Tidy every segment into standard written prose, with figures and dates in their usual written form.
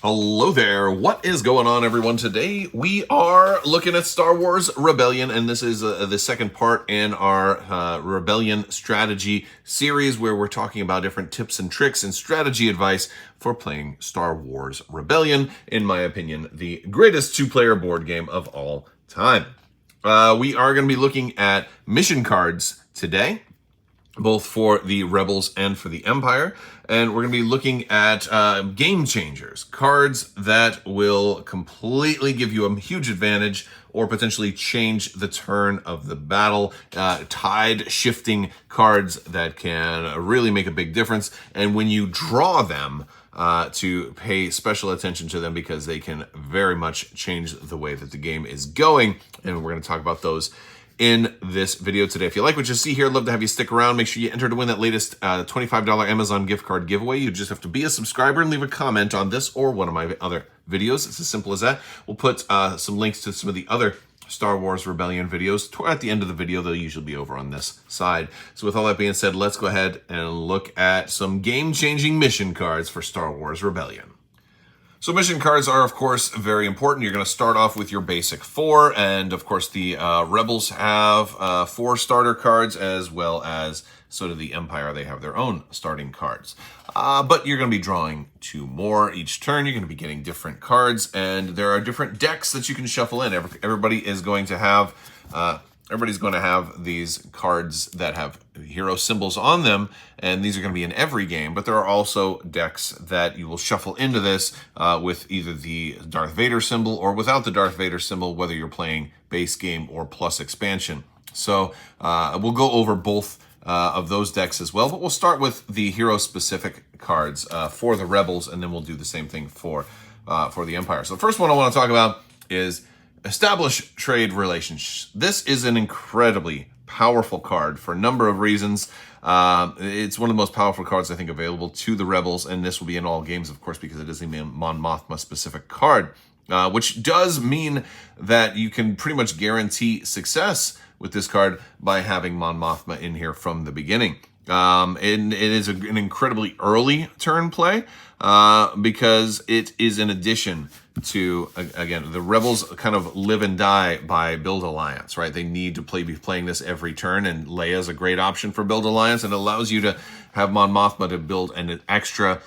Hello there. What is going on, everyone? Today we are looking at Star Wars Rebellion, and this is the second part in our Rebellion strategy series where we're talking about different tips and tricks and strategy advice for playing Star Wars Rebellion. In my opinion, the greatest two-player board game of all time. We are going to be looking at mission cards today, both for the Rebels and for the Empire. And we're going to be looking at game changers, cards that will completely give you a huge advantage or potentially change the turn of the battle, tide shifting cards that can really make a big difference. And when you draw them, to pay special attention to them because they can very much change the way that the game is going. And we're going to talk about those in this video today. If you like what you see here, I'd love to have you stick around. Make sure you enter to win that latest $25 Amazon gift card giveaway. You just have to be a subscriber and leave a comment on this or one of my other videos. It's as simple as that. We'll put some links to some of the other Star Wars Rebellion videos at the end of the video. They'll usually be over on this side. So with all that being said, let's go ahead and look at some game-changing mission cards for Star Wars Rebellion. So mission cards are, of course, very important. You're going to start off with your basic 4, and of course the Rebels have 4 starter cards, as well as so do the Empire. They have their own starting cards. But you're going to be drawing 2 more each turn. You're going to be getting different cards, and there are different decks that you can shuffle in. Everybody is going to have... Everybody's going to have these cards that have hero symbols on them, and these are going to be in every game, but there are also decks that you will shuffle into this with either the Darth Vader symbol or without the Darth Vader symbol, whether you're playing base game or plus expansion. So we'll go over both of those decks as well, but we'll start with the hero-specific cards for the Rebels, and then we'll do the same thing for the Empire. So the first one I want to talk about is Establish trade relations. This is an incredibly powerful card for a number of reasons. It's one of the most powerful cards I think available to the Rebels, and this will be in all games, of course, because it is a Mon Mothma specific card, which does mean that you can pretty much guarantee success with this card by having Mon Mothma in here from the beginning. And it is an incredibly early turn play because it is an addition to, again, the Rebels kind of live and die by Build Alliance, right? They need to be playing this every turn, and Leia's a great option for Build Alliance, and it allows you to have Mon Mothma to build an extra,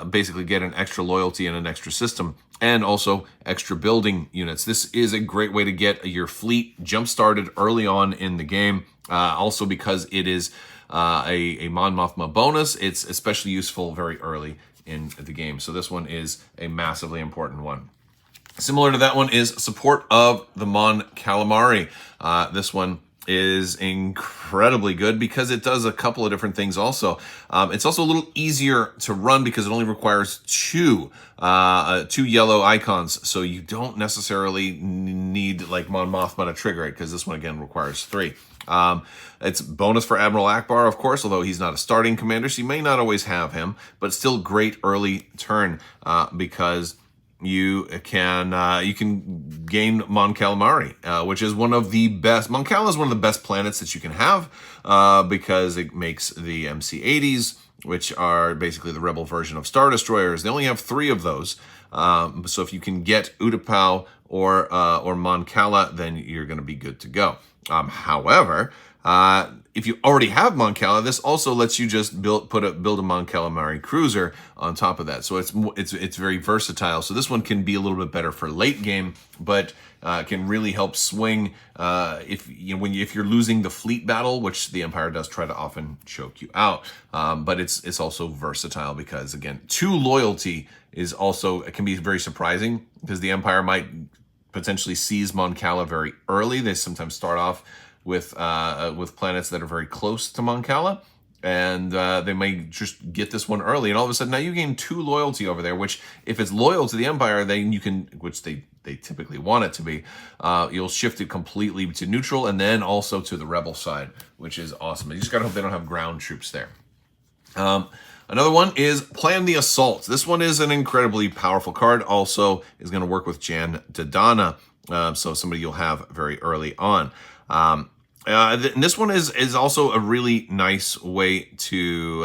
basically get an extra loyalty and an extra system, and also extra building units. This is a great way to get your fleet jump-started early on in the game, also because it is a Mon Mothma bonus. It's especially useful very early in the game. So this one is a massively important one. Similar to that one is support of the Mon Calamari. This one is incredibly good because it does a couple of different things also. It's also a little easier to run because it only requires two yellow icons, so you don't necessarily need like Mon Mothma to trigger it, because this one again requires 3. It's bonus for Admiral Akbar, of course, although he's not a starting commander, so you may not always have him, but it's still great early turn because you can gain Mon Calamari, which is one of the best. Mon Cal is one of the best planets that you can have because it makes the MC-80s, which are basically the Rebel version of Star Destroyers. They only have 3 of those. So if you can get Utapau or Mon Cala, then you're going to be good to go. However, if you already have Mon Cala, this also lets you just build a Mon Calamari cruiser on top of that. So it's very versatile. So this one can be a little bit better for late game, but can really help swing if you're losing the fleet battle, which the Empire does try to often choke you out. But it's also versatile because, again, 2 loyalty is also, it can be very surprising because the Empire might potentially seize Mon Cala very early. They sometimes start off with planets that are very close to Mon Cala, and they may just get this one early, and all of a sudden now you gain 2 loyalty over there, which if it's loyal to the Empire, then you can, which they typically want it to be, you'll shift it completely to neutral and then also to the Rebel side, which is awesome. You just gotta hope they don't have ground troops there. Another one is Plan the Assault. This one is an incredibly powerful card. Also is going to work with Jan Dodonna, so somebody you'll have very early on. This one is also a really nice way to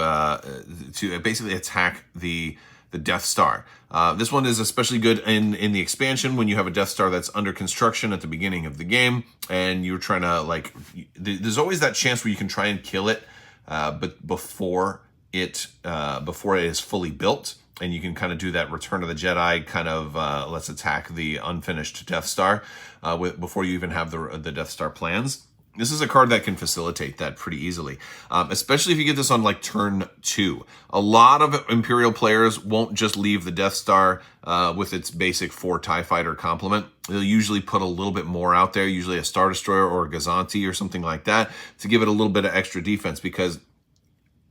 basically attack the the Death Star. This one is especially good in the expansion when you have a Death Star that's under construction at the beginning of the game, and you're trying to, like, there's always that chance where you can try and kill it, but before it is fully built, and you can kind of do that Return of the Jedi kind of let's attack the unfinished Death Star before you even have the Death Star plans. This is a card that can facilitate that pretty easily, especially if you get this on like turn 2. A lot of Imperial players won't just leave the Death Star with its basic 4 TIE Fighter complement. They'll usually put a little bit more out there, usually a Star Destroyer or a Gazanti or something like that, to give it a little bit of extra defense, because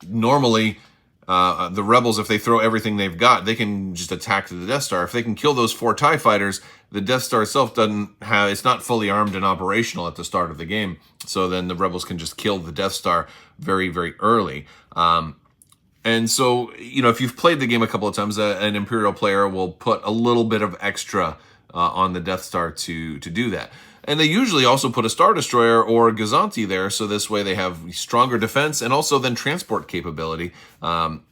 normally the Rebels, if they throw everything they've got, they can just attack the Death Star. If they can kill those 4 TIE Fighters, the Death Star itself it's not fully armed and operational at the start of the game. So then the Rebels can just kill the Death Star very, very early. And so, if you've played the game a couple of times, an Imperial player will put a little bit of extra on the Death Star to do that. And they usually also put a Star Destroyer or a Gazanti there, so this way they have stronger defense and also then transport capability. And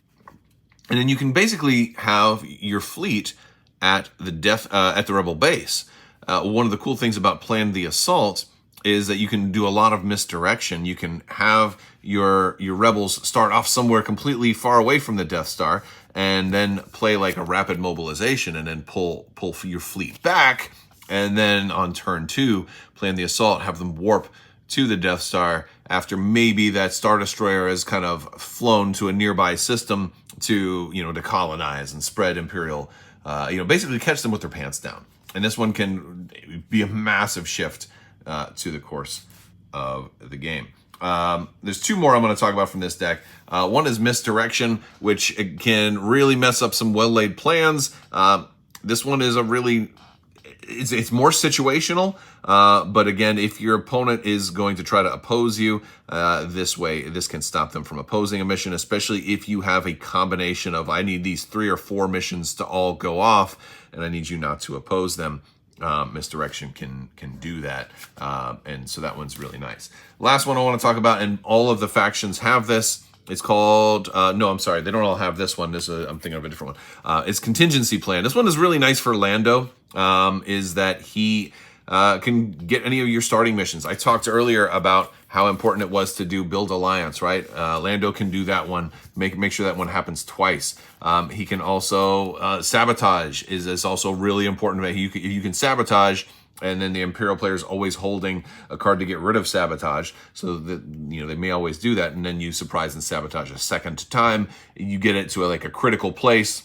then you can basically have your fleet at the Rebel base. One of the cool things about Plan the Assault is that you can do a lot of misdirection. You can have your Rebels start off somewhere completely far away from the Death Star, and then play like a rapid mobilization, and then pull your fleet back. And then on turn 2, Plan the Assault, have them warp to the Death Star after maybe that Star Destroyer has kind of flown to a nearby system to colonize and spread Imperial, basically catch them with their pants down. And this one can be a massive shift to the course of the game. There's 2 more I'm going to talk about from this deck. One is Misdirection, which can really mess up some well-laid plans. This one is it's more situational, but again, if your opponent is going to try to oppose you, this can stop them from opposing a mission, especially if you have a combination of, I need these 3 or 4 missions to all go off, and I need you not to oppose them. Misdirection can do that, and so that one's really nice. Last one I want to talk about, and all of the factions have this. It's called, no, I'm sorry, they don't all have this one. I'm thinking of a different one. It's Contingency Plan. This one is really nice for Lando, is that he can get any of your starting missions. I talked earlier about how important it was to do Build Alliance, right? Lando can do that one, make sure that one happens twice. He can also, Sabotage is also really important. You can sabotage, and then the Imperial player is always holding a card to get rid of Sabotage, so that they may always do that, and then you surprise and sabotage a second time. You get it to a critical place,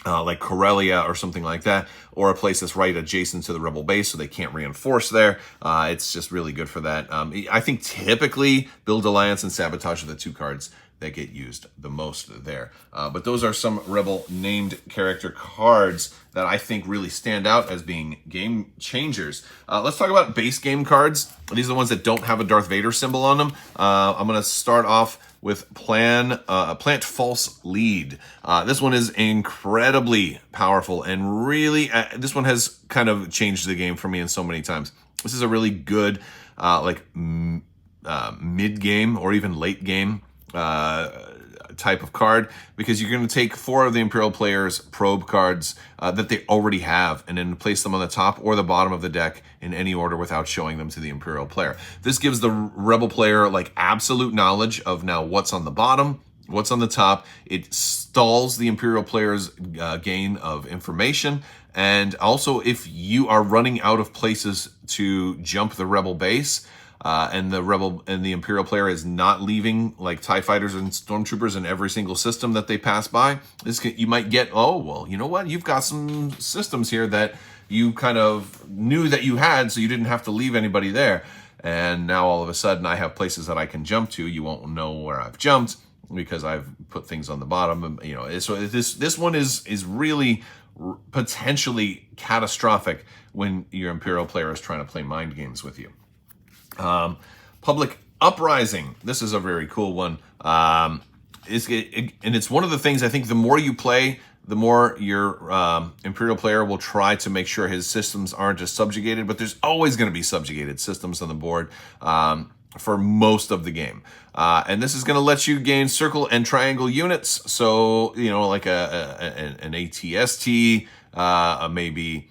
like Corellia or something like that, or a place that's right adjacent to the Rebel base, so they can't reinforce there. It's just really good for that. I think typically Build Alliance and Sabotage are the 2 cards that get used the most there. But those are some Rebel named character cards that I think really stand out as being game changers. Let's talk about base game cards. These are the ones that don't have a Darth Vader symbol on them. I'm going to start off with Plant False Lead. This one is incredibly powerful, and really, this one has kind of changed the game for me in so many times. This is a really good mid-game or even late-game type of card, because you're going to take 4 of the Imperial players' probe cards that they already have, and then place them on the top or the bottom of the deck in any order without showing them to the Imperial player. This gives the Rebel player absolute knowledge of now what's on the bottom, what's on the top. It stalls the Imperial player's gain of information, and also if you are running out of places to jump the Rebel base, and the Imperial player is not leaving TIE fighters and stormtroopers in every single system that they pass by, you might get, oh, well, you know what? You've got some systems here that you kind of knew that you had, so you didn't have to leave anybody there. And now all of a sudden I have places that I can jump to. You won't know where I've jumped because I've put things on the bottom. So this one is really potentially catastrophic when your Imperial player is trying to play mind games with you. Public Uprising. This is a very cool one. And it's one of the things, I think the more you play, the more your Imperial player will try to make sure his systems aren't just subjugated, but there's always going to be subjugated systems on the board. for most of the game. And this is going to let you gain circle and triangle units. So, you know, like an ATST, maybe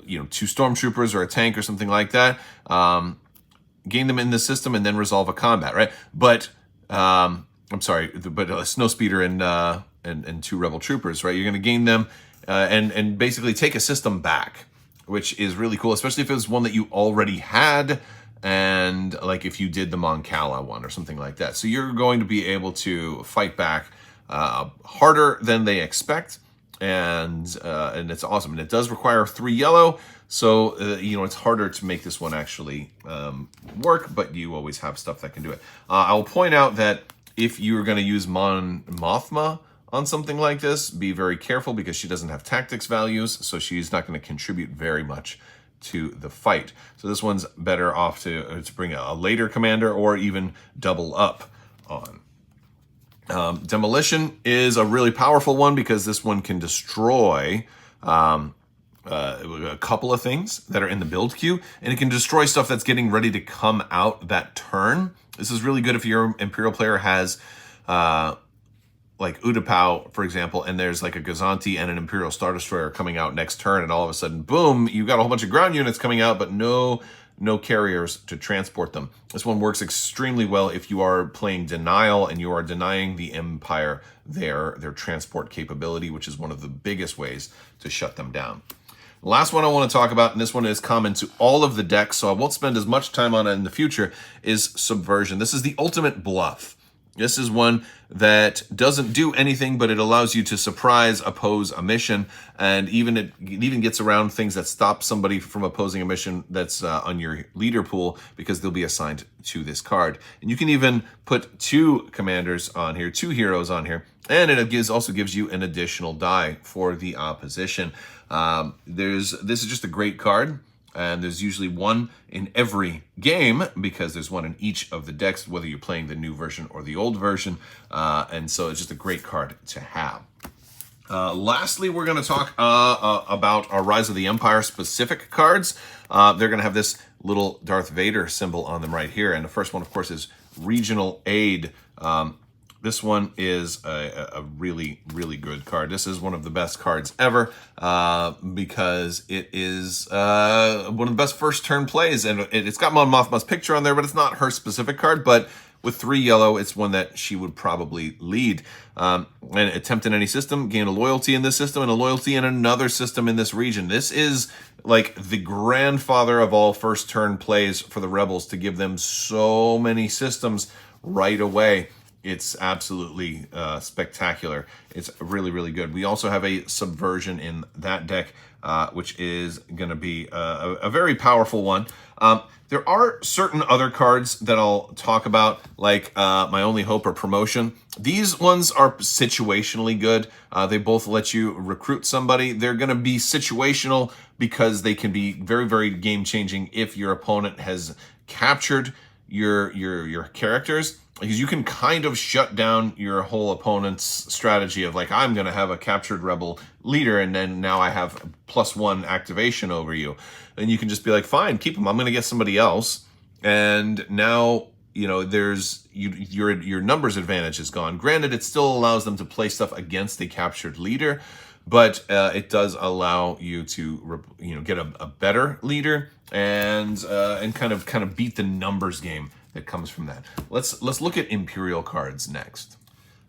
you know, 2 stormtroopers or a tank or something like that. Gain them in the system and then resolve a combat, right? But I'm sorry, but a snowspeeder and 2 rebel troopers, right? You're going to gain them and basically take a system back, which is really cool, especially if it was one that you already had, and like if you did the Mon Cala one or something like that. So you're going to be able to fight back harder than they expect, and it's awesome. And it does require 3 yellow, so you know, it's harder to make this one actually work, but you always have stuff that can do it. I'll point out that if you're going to use Mon Mothma on something like this, be very careful because she doesn't have tactics values, so she's not going to contribute very much to the fight. So this one's better off to bring a later commander or even double up on. Demolition is a really powerful one because this one can destroy a couple of things that are in the build queue, and it can destroy stuff that's getting ready to come out that turn. This is really good if your Imperial player has like Utapau, for example, and there's like a Gazanti and an Imperial Star Destroyer coming out next turn, and all of a sudden, boom, you've got a whole bunch of ground units coming out, but no carriers to transport them. This one works extremely well if you are playing Denial and you are denying the Empire their transport capability, which is one of the biggest ways to shut them down. The last one I want to talk about, and this one is common to all of the decks, so I won't spend as much time on it in the future, is Subversion. This is the ultimate bluff. This is one that doesn't do anything, but it allows you to surprise oppose a mission, and it even gets around things that stop somebody from opposing a mission that's on your leader pool, because they'll be assigned to this card. And you can even put 2 commanders on here, 2 heroes on here, and it also gives you an additional die for the opposition. This is just a great card. And there's usually one in every game because there's one in each of the decks, whether you're playing the new version or the old version. And so it's just a great card to have. Lastly, we're going to talk about our Rise of the Empire specific cards. They're going to have this little Darth Vader symbol on them right here. And the first one, of course, is Regional Aid. This one is a really, really good card. This is one of the best cards ever because it is one of the best first turn plays. And it's got Mon Mothma's picture on there, but it's not her specific card. But with 3 yellow, it's one that she would probably lead. And attempt in any system, gain a loyalty in this system and a loyalty in another system in this region. This is like the grandfather of all first turn plays for the Rebels, to give them so many systems right away. It's absolutely spectacular. It's really, really good. We also have a Subversion in that deck, which is going to be a very powerful one. There are certain other cards that I'll talk about, like My Only Hope or Promotion. These ones are situationally good. They both let you recruit somebody. They're going to be situational because they can be very, very game-changing if your opponent has captured your characters. Because you can kind of shut down your whole opponent's strategy of like, I'm going to have a captured rebel leader, and then now I have +1 activation over you. And you can just be like, fine, keep them. I'm going to get somebody else. And now, you know, your numbers advantage is gone. Granted, it still allows them to play stuff against a captured leader, but it does allow you to, you know, get a better leader and kind of beat the numbers game that comes from that. Let's look at Imperial cards next.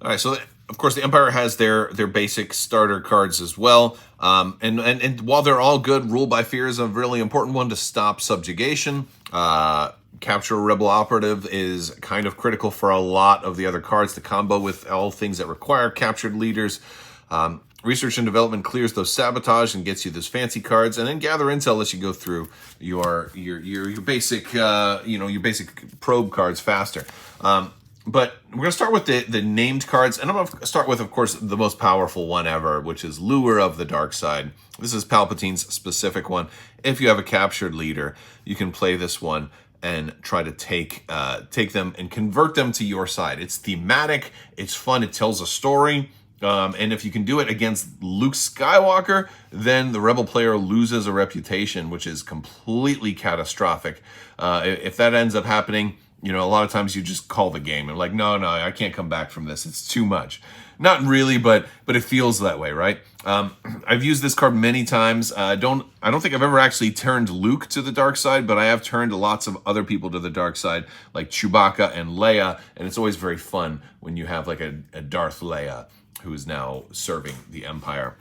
All right, so of course the Empire has their basic starter cards as well. And while they're all good, Rule by Fear is a really important one to stop subjugation. Capture a Rebel Operative is kind of critical for a lot of the other cards to combo with all things that require captured leaders. Research and Development clears those sabotage and gets you those fancy cards, and then Gather Intel lets you go through your basic your basic probe cards faster. But we're gonna start with the named cards, and I'm gonna start with, of course, the most powerful one ever, which is Lure of the Dark Side. This is Palpatine's specific one. If you have a captured leader, you can play this one and try to take them and convert them to your side. It's thematic, it's fun, it tells a story. And if you can do it against Luke Skywalker, then the Rebel player loses a reputation, which is completely catastrophic. If that ends up happening, you know, a lot of times you just call the game and like, no, I can't come back from this. It's too much. Not really, but it feels that way, right? I've used this card many times. I don't think I've ever actually turned Luke to the dark side, but I have turned lots of other people to the dark side, like Chewbacca and Leia, and it's always very fun when you have like a Darth Leia who is now serving the Empire.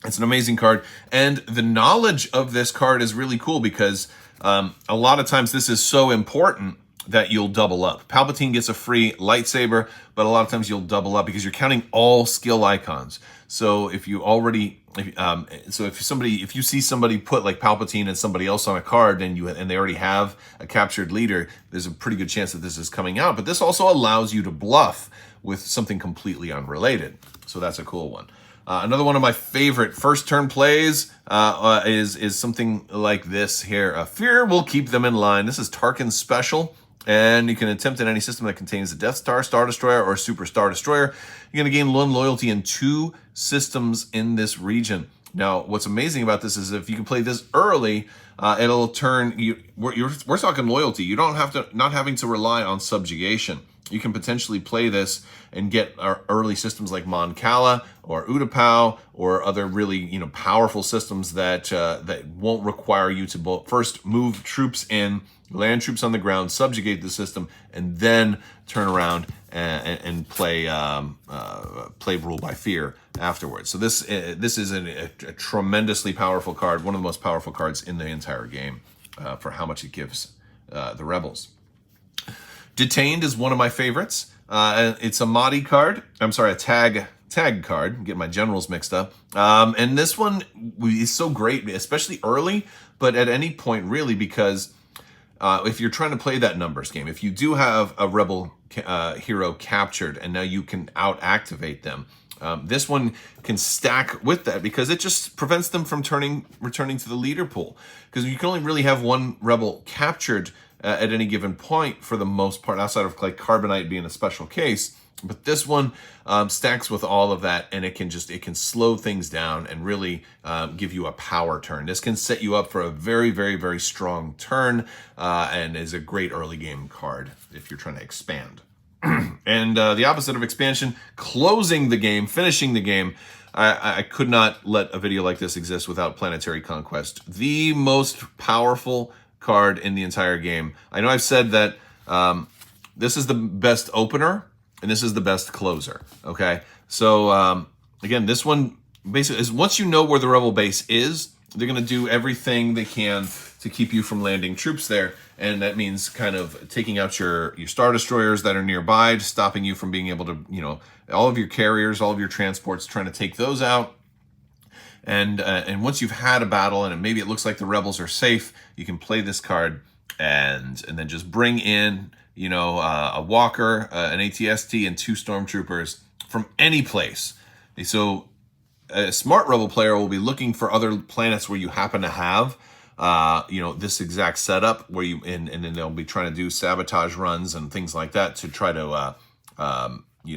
It's an amazing card, and the knowledge of this card is really cool because a lot of times this is so important that you'll double up. Palpatine gets a free lightsaber, but a lot of times you'll double up because you're counting all skill icons. So if you already, if you see somebody put like Palpatine and somebody else on a card, and they already have a captured leader, there's a pretty good chance that this is coming out. But this also allows you to bluff with something completely unrelated. So that's a cool one. Another one of my favorite first turn plays is something like this here. Fear will keep them in line. This is Tarkin's special. And you can attempt in any system that contains a Death Star, Star Destroyer, or Super Star Destroyer. You're going to gain 1 loyalty in 2 systems in this region. Now, what's amazing about this is if you can play this early, it'll turn you. We're talking loyalty. You don't have to not having to rely on subjugation. You can potentially play this and get early systems like Mon Cala or Utapau or other really powerful systems that that won't require you to first move troops in, land troops on the ground, subjugate the system, and then turn around and play rule by fear afterwards. So this is a tremendously powerful card, one of the most powerful cards in the entire game for how much it gives the rebels. Detained is one of my favorites. It's a Mahdi card. I'm sorry, a tag card. I'm getting my generals mixed up. And this one is so great, especially early, but at any point really, because if you're trying to play that numbers game, if you do have a rebel hero captured and now you can out-activate them, this one can stack with that because it just prevents them from returning to the leader pool. Because you can only really have one rebel captured at any given point for the most part, outside of like Carbonite being a special case. But this one stacks with all of that, and it can slow things down and really give you a power turn. This can set you up for a very, very, very strong turn, and is a great early game card if you're trying to expand. And the opposite of expansion, closing the game, finishing the game. I could not let a video like this exist without Planetary Conquest, the most powerful card in the entire game. I know I've said that this is the best opener and this is the best closer. Okay, so again, this one basically is once you know where the rebel base is, they're going to do everything they can to keep you from landing troops there, and that means kind of taking out your Star Destroyers that are nearby, stopping you from being able to, all of your carriers, all of your transports, trying to take those out. And once you've had a battle and maybe it looks like the rebels are safe, you can play this card and then just bring in, a walker, an ATST, and 2 stormtroopers from any place. So a smart rebel player will be looking for other planets where you happen to have, this exact setup where and then they'll be trying to do sabotage runs and things like that to try to,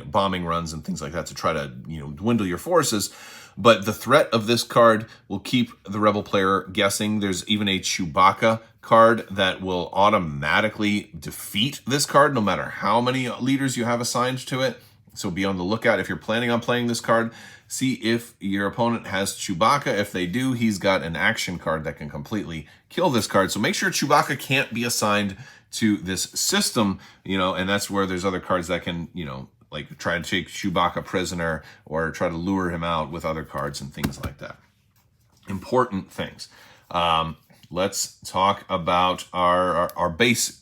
bombing runs and things like that to try to, dwindle your forces. But the threat of this card will keep the rebel player guessing. There's even a Chewbacca card that will automatically defeat this card no matter how many leaders you have assigned to it. So be on the lookout if you're planning on playing this card. See if your opponent has Chewbacca. If they do, he's got an action card that can completely kill this card. So make sure Chewbacca can't be assigned to this system, and that's where there's other cards that can, like try to take Chewbacca prisoner or try to lure him out with other cards and things like that. Important things. Let's talk about our base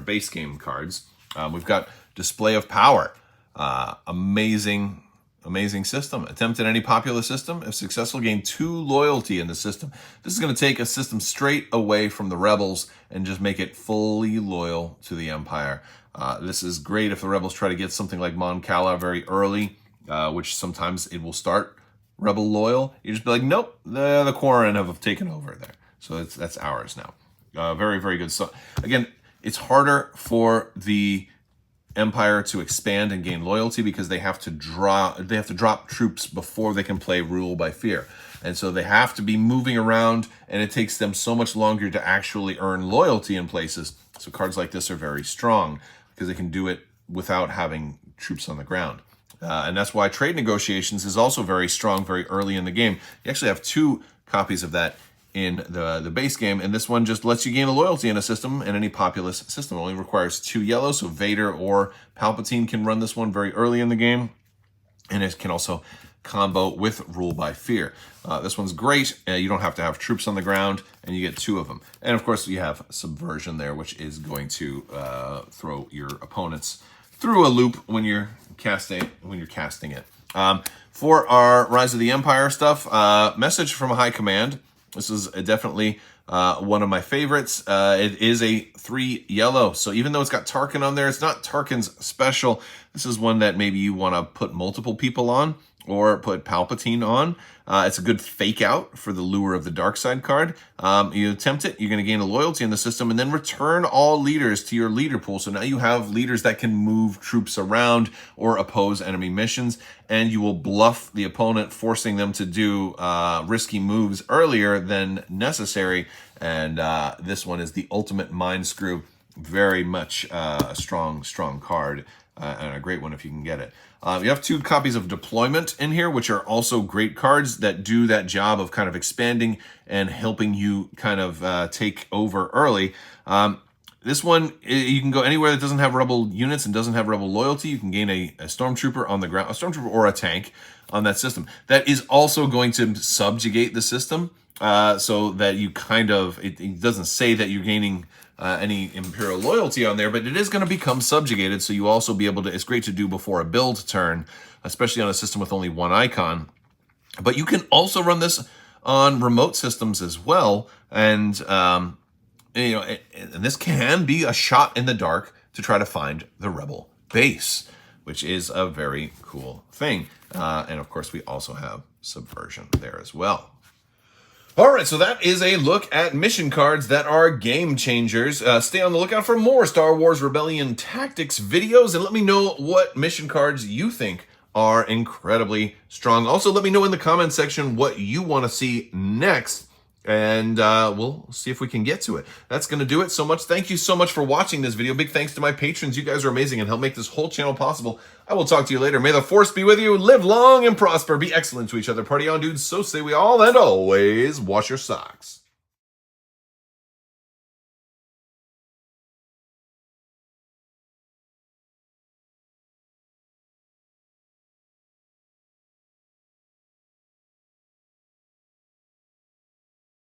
base game cards. We've got Display of Power. Amazing system. Attempt at any popular system. If successful, gain 2 loyalty in the system. This is going to take a system straight away from the rebels and just make it fully loyal to the Empire. This is great if the rebels try to get something like Mon Cala very early, which sometimes it will start rebel loyal. You just be like, nope, the Quarren have taken over there. So that's ours now. Very, very good. So again, it's harder for the Empire to expand and gain loyalty because they have to drop troops before they can play Rule by Fear. And so they have to be moving around, and it takes them so much longer to actually earn loyalty in places. So cards like this are very strong because they can do it without having troops on the ground. And that's why Trade Negotiations is also very strong very early in the game. You actually have 2 copies of that in the base game, and this one just lets you gain a loyalty in a system, and any populous system. It only requires 2 yellow, so Vader or Palpatine can run this one very early in the game, and it can also combo with Rule by Fear. This one's great. You don't have to have troops on the ground, and you get 2 of them. And of course, you have Subversion there, which is going to throw your opponents through a loop when you're casting it. For our Rise of the Empire stuff, Message from High Command. This is definitely one of my favorites. It is a 3 yellow, so even though it's got Tarkin on there, it's not Tarkin's special. This is one that maybe you want to put multiple people on, or put Palpatine on. It's a good fake out for the Lure of the Dark Side card. You attempt it, you're going to gain a loyalty in the system, and then return all leaders to your leader pool. So now you have leaders that can move troops around or oppose enemy missions, and you will bluff the opponent, forcing them to do risky moves earlier than necessary. And this one is the ultimate mind screw. Very much a strong card, and a great one if you can get it. You have 2 copies of Deployment in here, which are also great cards that do that job of kind of expanding and helping you kind of take over early. This one, you can go anywhere that doesn't have Rebel units and doesn't have Rebel loyalty. You can gain a Stormtrooper on the ground, a Stormtrooper or a tank on that system. That is also going to subjugate the system, so that you kind of, it doesn't say that you're gaining any Imperial loyalty on there, but it is going to become subjugated, so you also be able to, it's great to do before a build turn, especially on a system with only 1 icon. But you can also run this on remote systems as well, and you know, and this can be a shot in the dark to try to find the Rebel base, which is a very cool thing. And of course, we also have Subversion there as well. All right, so that is a look at mission cards that are game changers. Stay on the lookout for more Star Wars Rebellion Tactics videos, and let me know what mission cards you think are incredibly strong. Also, let me know in the comment section what you want to see next, and we'll see if we can get to it. That's going to do it so much. Thank you so much for watching this video. Big thanks to my patrons. You guys are amazing and help make this whole channel possible. I will talk to you later. May the Force be with you. Live long and prosper. Be excellent to each other. Party on, dudes. So say we all. And always wash your socks.